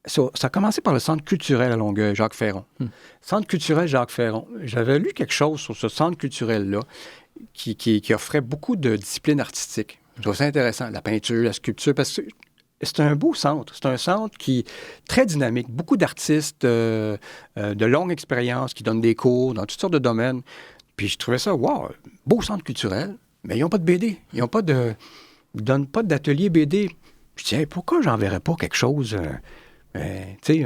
ça a commencé par le Centre culturel à Longueuil, Jacques Ferron. Centre culturel Jacques Ferron. J'avais lu quelque chose sur ce centre culturel-là qui offrait beaucoup de disciplines artistiques. Je trouve ça intéressant, la peinture, la sculpture, parce que c'est un beau centre. C'est un centre qui est très dynamique. Beaucoup d'artistes de longue expérience qui donnent des cours dans toutes sortes de domaines. Puis je trouvais ça, wow, beau centre culturel, mais ils n'ont pas de BD. Ils ne donnent pas d'atelier BD. Je dis, hey, pourquoi j'enverrais pas quelque chose, tu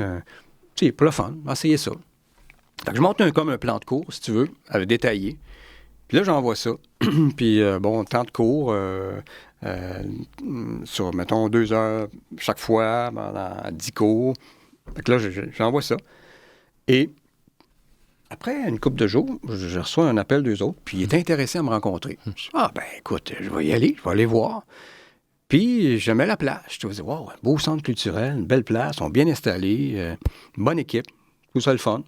sais, pour le fun, essayer ça. Fait que je monte comme un plan de cours, si tu veux, détaillé. Puis là, j'envoie ça. Puis, temps de cours sur, mettons, 2 heures chaque fois, pendant 10 cours. Fait que là, j'envoie ça. Et après une couple de jours, je reçois un appel d'eux autres, puis ils étaient intéressés à me rencontrer. Je dis, écoute, je vais y aller, je vais aller voir. Puis, j'aimais la place. Je me disais, wow, un beau centre culturel, une belle place, ils sont bien installés, une bonne équipe, tout ça le fun.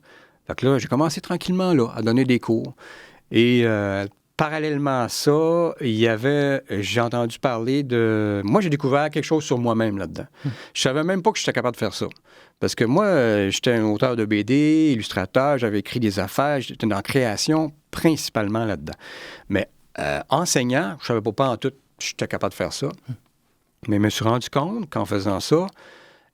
Fait que là, j'ai commencé tranquillement, là, à donner des cours. Et parallèlement à ça, j'ai entendu parler de... Moi, j'ai découvert quelque chose sur moi-même là-dedans. Je savais même pas que j'étais capable de faire ça. Parce que moi, j'étais un auteur de BD, illustrateur, j'avais écrit des affaires, j'étais dans la création principalement là-dedans. Mais enseignant, je savais pas en tout que j'étais capable de faire ça. Mais je me suis rendu compte qu'en faisant ça,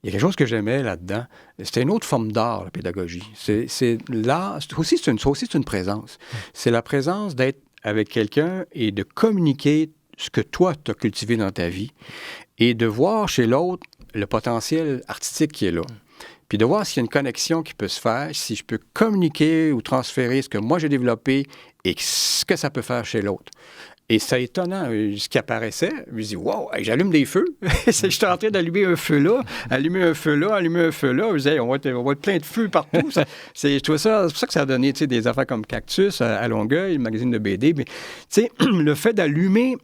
il y a quelque chose que j'aimais là-dedans. C'était une autre forme d'art, la pédagogie. C'est l'art, c'est une présence. C'est la présence d'être avec quelqu'un et de communiquer ce que toi, tu as cultivé dans ta vie et de voir chez l'autre le potentiel artistique qui est là. Puis de voir s'il y a une connexion qui peut se faire, si je peux communiquer ou transférer ce que moi j'ai développé et ce que ça peut faire chez l'autre. Et c'est étonnant, ce qui apparaissait. Je me dis, wow, j'allume des feux. J'étais en train d'allumer un feu là, allumer un feu là. Je me disais, on va être plein de feux partout. Je trouvais ça, c'est pour ça que ça a donné des affaires comme Cactus à Longueuil, le magazine de BD. Mais le fait d'allumer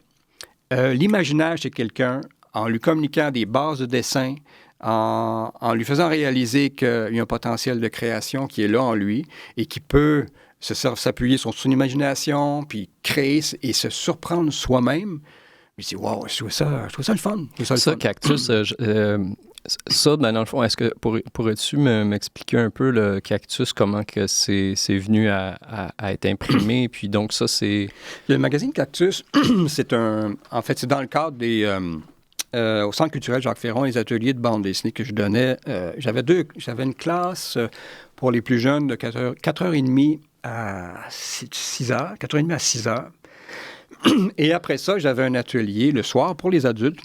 l'imaginaire chez quelqu'un en lui communiquant des bases de dessin, en lui faisant réaliser qu'il y a un potentiel de création qui est là en lui et qui peut s'appuyer sur son imagination, puis créer et se surprendre soi-même. Je me dis, wow, je trouve ça le fun. Ça, Cactus, ça, dans le fond, est-ce que pourrais-tu m'expliquer un peu le Cactus, comment que c'est venu à être imprimé? Puis donc, ça, c'est... Le magazine Cactus, c'est dans le cadre des... au Centre culturel Jacques Ferron, les ateliers de bande dessinée que je donnais. J'avais une classe pour les plus jeunes de 4h30 à 6h, 4h30 à 6h. Et après ça, j'avais un atelier le soir pour les adultes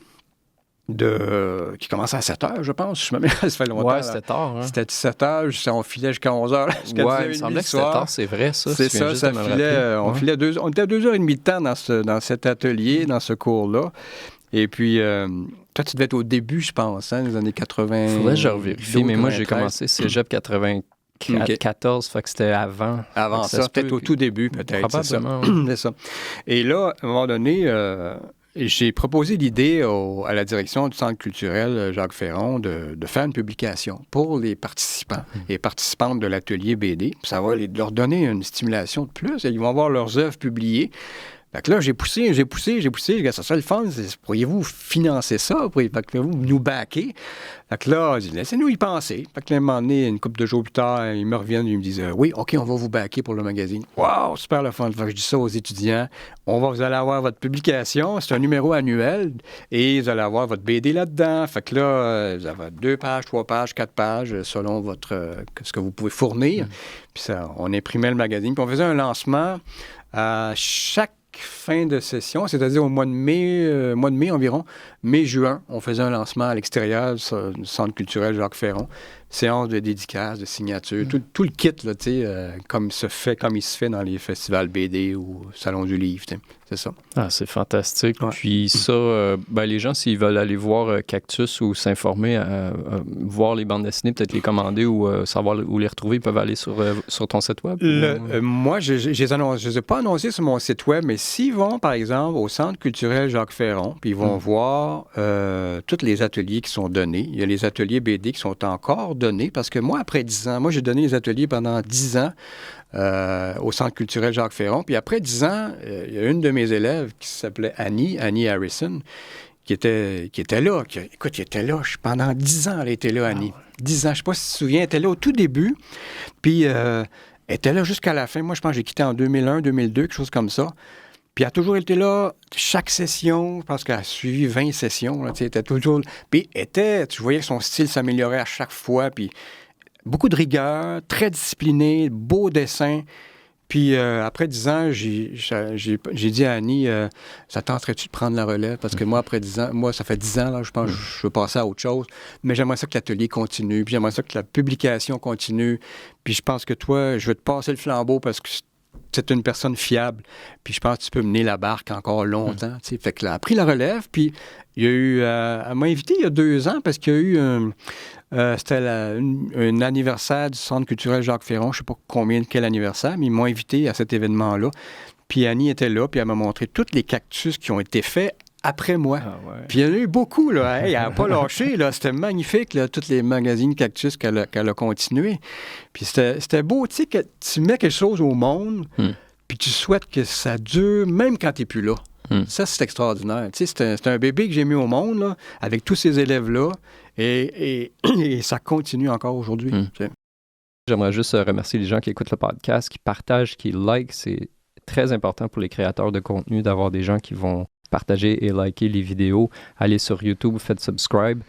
qui commençait à 7h, je pense. Je me mets, ça fait longtemps. Ouais, c'était tard. Hein? C'était 17h, on filait jusqu'à 11h. Ouais, il semblait que c'était tard, c'est vrai, ça. C'est ça, ça filait. On filait on était à 2h30 de temps dans cet atelier, dans ce cours-là. Et puis, toi, tu devais être au début, je pense, dans les années 80. Faudrait que je revérifie, mais moi, j'ai commencé cégep 94, fait que c'était avant. Avant ça, peut-être au tout début, peut-être. Probablement. C'est ça. Et là, à un moment donné, j'ai proposé l'idée à la direction du Centre culturel Jacques Ferron de faire une publication pour les participants et participantes de l'atelier BD. Ça va leur donner une stimulation de plus. Ils vont avoir leurs œuvres publiées. Fait que là, j'ai poussé. Ça serait le fun. Pourriez-vous financer ça? Pourriez-vous nous backer? Fait que là, j'ai dit, laissez-nous y penser. Fait que là, à un moment donné, une couple de jours plus tard, ils me reviennent et ils me disent, oui, OK, on va vous backer pour le magazine. Wow, super le fun. Fait que je dis ça aux étudiants. Vous allez avoir votre publication. C'est un numéro annuel et vous allez avoir votre BD là-dedans. Fait que là, vous avez 2 pages, 3 pages, 4 pages, selon ce que vous pouvez fournir. Puis ça, on imprimait le magazine. Puis on faisait un lancement à chaque fin de session, c'est-à-dire au mois de mai environ, mai-juin, on faisait un lancement à l'extérieur du Centre culturel Jacques Ferron, séance de dédicaces, de signatures, tout le kit, là, comme il se fait dans les festivals BD ou Salon du Livre, c'est ça. Ah, c'est fantastique. Ouais. Puis ça, les gens, s'ils veulent aller voir Cactus ou s'informer, voir les bandes dessinées, peut-être les commander ou savoir où les retrouver, ils peuvent aller sur ton site web? Moi, je ne les ai pas annoncés sur mon site web, mais s'ils vont, par exemple, au Centre culturel Jacques Ferron, puis ils vont voir tous les ateliers qui sont donnés. Il y a les ateliers BD qui sont encore donnés, parce que moi, après 10 ans, j'ai donné les ateliers pendant 10 ans au Centre culturel Jacques Ferron. Puis après 10 ans, il y a une de mes élèves qui s'appelait Annie Harrison, était là. Écoute, il était là. Pendant 10 ans, elle était là, Annie. 10 ans. Je ne sais pas si tu te souviens, elle était là au tout début. Puis, elle était là jusqu'à la fin. Moi, je pense que j'ai quitté en 2001, 2002, quelque chose comme ça. Puis, elle a toujours été là, chaque session. Je pense qu'elle a suivi 20 sessions. Là, elle était toujours... Puis, tu voyais que son style s'améliorait à chaque fois. Puis, beaucoup de rigueur, très discipliné, beau dessin. Puis après 10 ans, j'ai dit à Annie, ça tenterait-tu de prendre la relève? Parce que moi, après 10 ans, ça fait 10 ans, là, je pense que je veux passer à autre chose. Mais j'aimerais ça que l'atelier continue, puis j'aimerais ça que la publication continue. Puis je pense que toi, je veux te passer le flambeau parce que c'est une personne fiable. Puis je pense que tu peux mener la barque encore longtemps. Tu sais. Fait qu'elle a pris la relève, puis il y a eu... elle m'a invité il y a 2 ans parce qu'il y a eu... c'était un anniversaire du Centre culturel Jacques Ferron. Je ne sais pas quel anniversaire, mais ils m'ont invité à cet événement-là. Puis Annie était là, puis elle m'a montré tous les cactus qui ont été faits après moi. Ah ouais. Puis il y en a eu beaucoup, là. Hey, elle n'a pas lâché, là. C'était magnifique, là, tous les magazines cactus qu'elle a continué. Puis c'était beau, tu sais, que tu mets quelque chose au monde, puis tu souhaites que ça dure, même quand tu n'es plus là. Ça, c'est extraordinaire. Tu sais, c'est un bébé que j'ai mis au monde, là, avec tous ces élèves-là, et ça continue encore aujourd'hui. Tu sais. J'aimerais juste remercier les gens qui écoutent le podcast, qui partagent, qui likent. C'est très important pour les créateurs de contenu d'avoir des gens qui vont partager et liker les vidéos. Allez sur YouTube, faites subscribe.